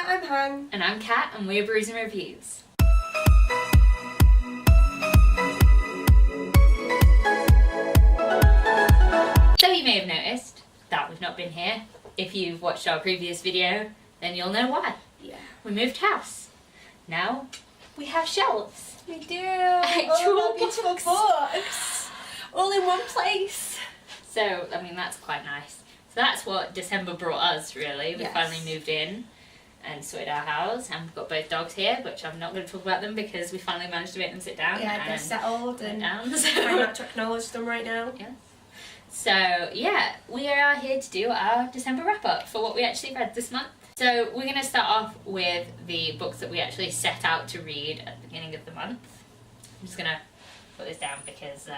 Hi, I'm Han. And I'm Kat, and we're Brews and Reviews. So you may have noticed that we've not been here. If you've watched our previous video, then you'll know why. Yeah. We moved house. Now we have shelves. We do. Actual all beautiful books. All in one place. So, I mean, that's quite nice. So that's what December brought us, really. We Yes. finally moved in and sorted our house, and we've got both dogs here, which I'm not going to talk about them because we finally managed to make them sit down. Yeah, they're settled and down. trying not to acknowledge them right now. Yes. So, yeah, we are here to do our December wrap-up for what we actually read this month. So we're going to start off with the books that we actually set out to read at the beginning of the month. I'm just going to put this down because...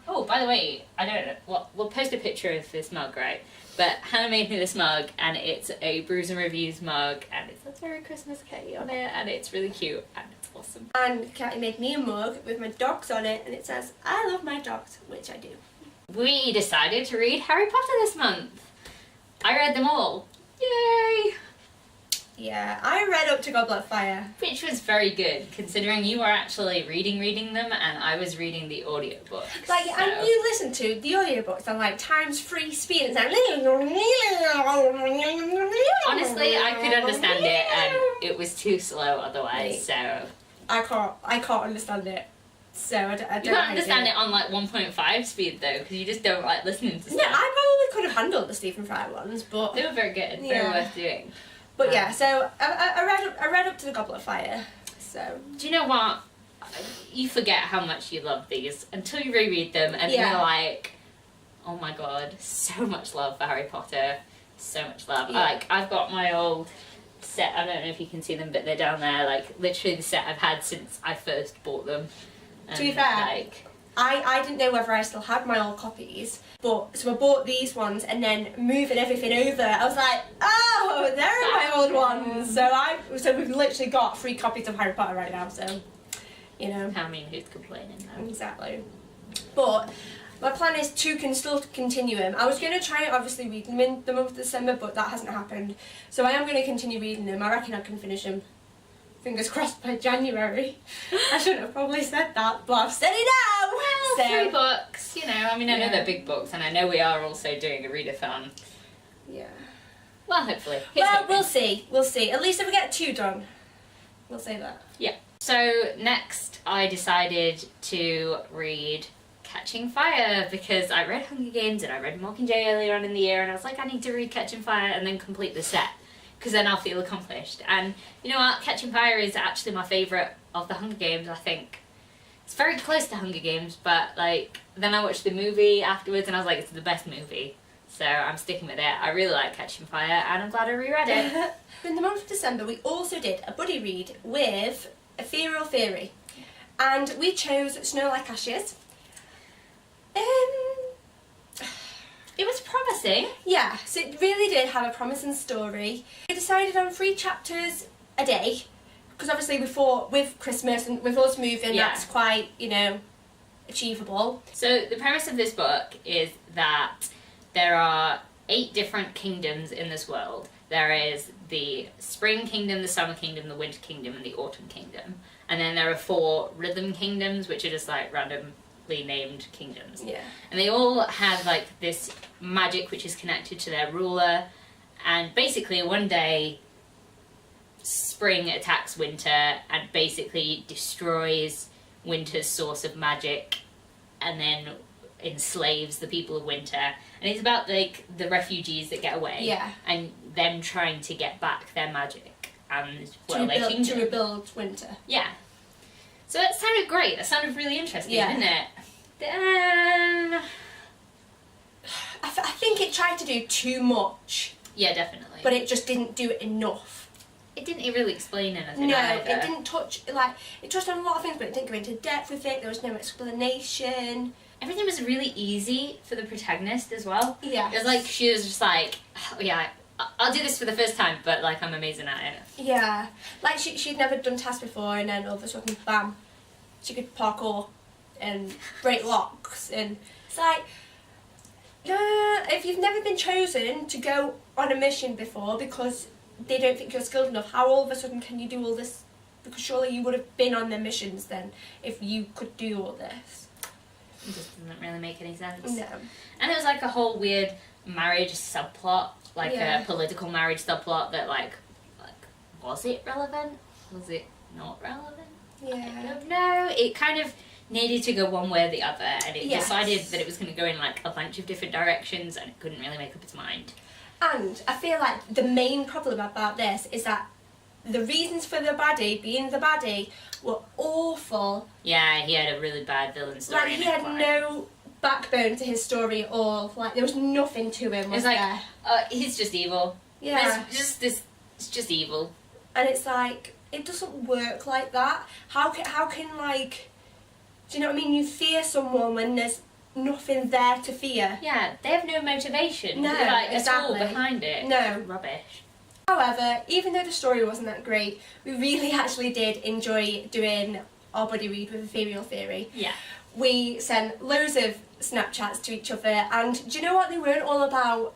Oh, by the way, I don't know. Well, we'll post a picture of this mug, right? But Hannah made me this mug, and it's a Brews and Reviews mug, and it says Merry Christmas Katie on it, and it's really cute, and it's awesome. And Katie made me a mug with my dogs on it, and it says, I love my dogs, which I do. We decided to read Harry Potter this month. I read them all. Yay! Yeah, I read up to Goblet of Fire. Which was very good, considering you were actually reading them, and I was reading the audiobook. Like, so. and you listen to the audiobooks on like times 3 speed, and it's like... Honestly, I could understand it, and it was too slow otherwise, so... I can't understand it. So I don't You can't understand it on like 1.5 speed though, because you just don't like listening to stuff. Yeah, I probably could have handled the Stephen Fry ones, but... They were very good, very Yeah. worth doing. But yeah, so I read up to the Goblet of Fire, so... Do you know what? You forget how much you love these until you reread them and Yeah. you're like, oh my god, so much love for Harry Potter, so much love. Yeah. I've got my old set, I don't know if you can see them, but they're down there, like literally the set I've had since I first bought them. And, To be fair, I didn't know whether I still had my old copies, but so I bought these ones and then moving everything over, I was like, oh, there are my old ones. So we've literally got 3 copies of Harry Potter right now. So, you know. I mean, who's complaining now? Exactly. But my plan is to still continue them. I was going to try and obviously read them in the month of December, but that hasn't happened. So I am going to continue reading them. I reckon I can finish them. Fingers crossed by January. I shouldn't have probably said that, but I've said it now! Well, 3 books, you know, I mean, I know they're big books, and I know we are also doing a readathon. Yeah. Well, hopefully. Well, we'll see. We'll see. At least if we get 2 done, we'll say that. Yeah. So, next, I decided to read Catching Fire, because I read Hunger Games, and I read Mockingjay earlier on in the year, and I was like, I need to read Catching Fire and then complete the set, because then I'll feel accomplished. And you know what? Catching Fire is actually my favourite of the Hunger Games, I think. It's very close to Hunger Games, but like then I watched the movie afterwards and I was like, it's the best movie. So I'm sticking with it. I really like Catching Fire and I'm glad I reread it. In the month of December, we also did a buddy read with Ethereal Theory. And we chose Snow Like Ashes. It was promising. Yeah, so it really did have a promising story. We decided on 3 chapters a day, because obviously we thought with Christmas and with us moving, that's quite, you know, achievable. So the premise of this book is that there are 8 different kingdoms in this world. There is the Spring Kingdom, the Summer Kingdom, the Winter Kingdom, and the Autumn Kingdom. And then there are 4 Rhythm Kingdoms, which are just like randomly named kingdoms. Yeah. And they all have like this magic which is connected to their ruler. And basically one day spring attacks winter and basically destroys winter's source of magic and then enslaves the people of winter. And it's about like the refugees that get away. Yeah. And them trying to get back their magic and to rebuild winter. Yeah. So that sounded great. That sounded really interesting, Yeah. didn't it? Then I think it tried to do too much. Yeah, definitely. But it just didn't do it enough. It didn't really explain anything No, either. it didn't touch, like, it touched on a lot of things, but it didn't go into depth with it. There was no explanation. Everything was really easy for the protagonist as well. Yeah. It was like, she was just like, oh, yeah, I'll do this for the first time, but like, I'm amazing at it. Yeah. Like, she'd never done tasks before, and then all of a sudden, bam, she could parkour and break locks, and it's like, if you've never been chosen to go on a mission before because they don't think you're skilled enough. How all of a sudden can you do all this? Because surely you would have been on their missions then if you could do all this. It just doesn't really make any sense. No. And it was like a whole weird marriage subplot, like a political marriage subplot that like was it relevant? Was it not relevant? Yeah. I don't know. It kind of needed to go one way or the other, and it decided that it was going to go in like a bunch of different directions, and it couldn't really make up its mind. And I feel like the main problem about this is that the reasons for the baddie being the baddie were awful. Yeah, he had a really bad villain story. Like, he had no backbone to his story at all. Like, there was nothing to him. It's like, he's just evil. Yeah. It's just evil. And it's like, it doesn't work like that. How can like, do you know what I mean? You fear someone when there's nothing there to fear. Yeah, they have no motivation. No, like, exactly. at all behind it. No. Rubbish. However, even though the story wasn't that great, we really actually did enjoy doing our buddy read with Ethereal Theory. Yeah. We sent loads of Snapchats to each other, and do you know what? They weren't all about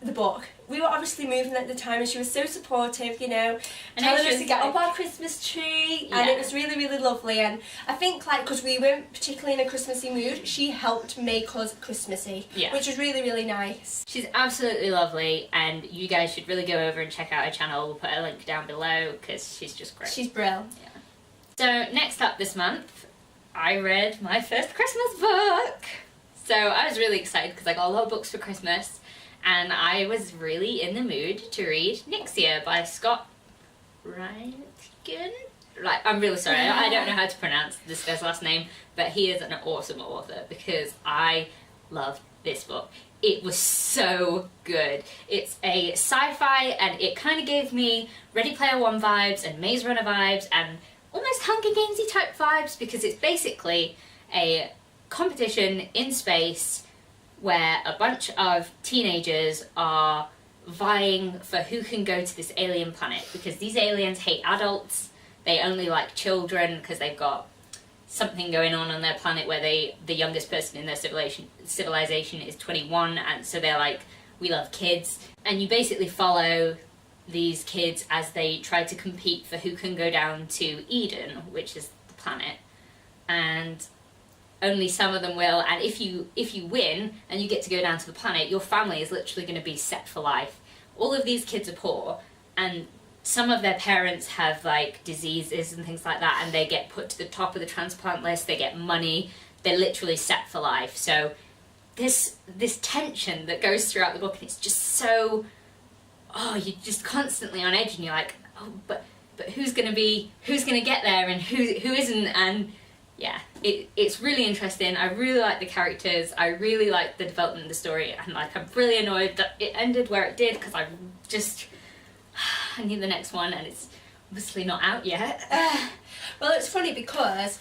the book. We were obviously moving at the time, and she was so supportive, you know, And telling us to get like, up our Christmas tree, and Yeah. it was really, really lovely. And I think, like, because we weren't particularly in a Christmassy mood, she helped make us Christmassy, Yeah. which was really, really nice. She's absolutely lovely, and you guys should really go over and check out her channel. We'll put a link down below because she's just great. She's brilliant. Yeah. So next up this month, I read my first Christmas book. So I was really excited because I got a lot of books for Christmas, and I was really in the mood to read Nixia by Scott Reineken. Like, I'm really sorry, I don't know how to pronounce this guy's last name, but he is an awesome author because I loved this book. It was so good. It's a sci-fi, and it kind of gave me Ready Player One vibes and Maze Runner vibes and almost Hunger Gamesy type vibes, because it's basically a competition in space where a bunch of teenagers are vying for who can go to this alien planet, because these aliens hate adults. They only like children because they've got something going on their planet where the youngest person in their civilization is 21, and so they're like, we love kids. And you basically follow these kids as they try to compete for who can go down to Eden, which is the planet, and only some of them will. And if you win and you get to go down to the planet, your family is literally going to be set for life. All of these kids are poor, and some of their parents have like diseases and things like that, and they get put to the top of the transplant list. They get money. They're literally set for life. So this tension that goes throughout the book, and it's just so, you're just constantly on edge, and you're like, but who's gonna get there, and who isn't? And yeah, it's really interesting. I really like the characters. I really like the development of the story, and like, I'm really annoyed that it ended where it did, because I need the next one, and it's obviously not out yet. Well, it's funny because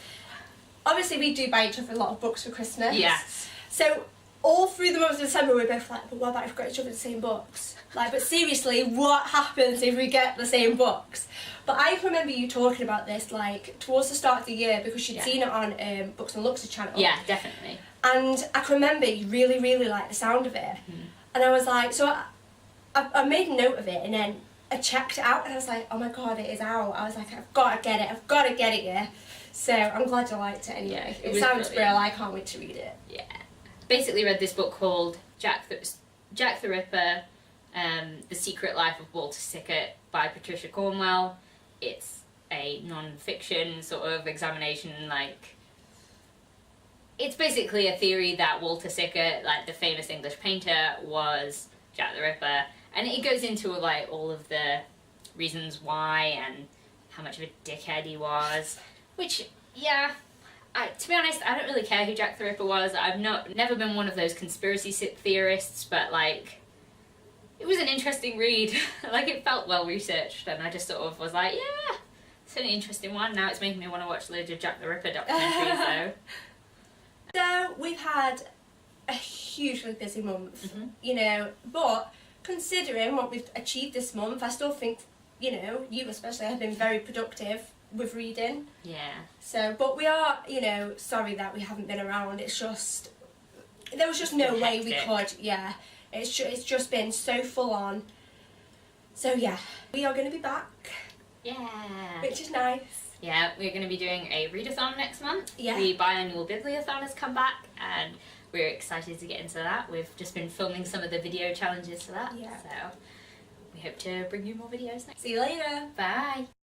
obviously we do buy each other a lot of books for Christmas. Yes. So all through the month of December we're both like, but what about if we got each other the same books? Like, but seriously, what happens if we get the same books? But I remember you talking about this like towards the start of the year, because you'd seen it on Books and Lux's channel. Yeah, definitely. And I can remember you really, really liked the sound of it. Mm. And I was like, so I made a note of it, and then I checked it out, and I was like, oh my god, it is out. I was like, I've got to get it, yeah. So I'm glad you liked it anyway. Yeah, it sounds brilliant. I can't wait to read it. Yeah. Basically read this book called Jack the Ripper, The Secret Life of Walter Sickert by Patricia Cornwell. It's a non-fiction sort of examination, like, it's basically a theory that Walter Sickert, like the famous English painter, was Jack the Ripper, and it goes into like all of the reasons why and how much of a dickhead he was, which, yeah, to be honest, I don't really care who Jack the Ripper was. I've never been one of those conspiracy theorists, but like, it was an interesting read. Like, it felt well researched, and I just sort of was like, yeah, it's an interesting one. Now it's making me want to watch loads of Jack the Ripper documentaries though. So we've had a hugely busy month, you know, but considering what we've achieved this month, I still think, you know, you especially have been very productive with reading. Yeah. So, but we are, you know, sorry that we haven't been around. It's just, there was just no way we could, yeah. It's just been so full on. So yeah, we are going to be back, Yeah. which is nice. Yeah, we're going to be doing a readathon next month. Yeah. The biannual bibliothon has come back, and we're excited to get into that. We've just been filming some of the video challenges for that. Yeah. So we hope to bring you more videos next. See you later. Bye.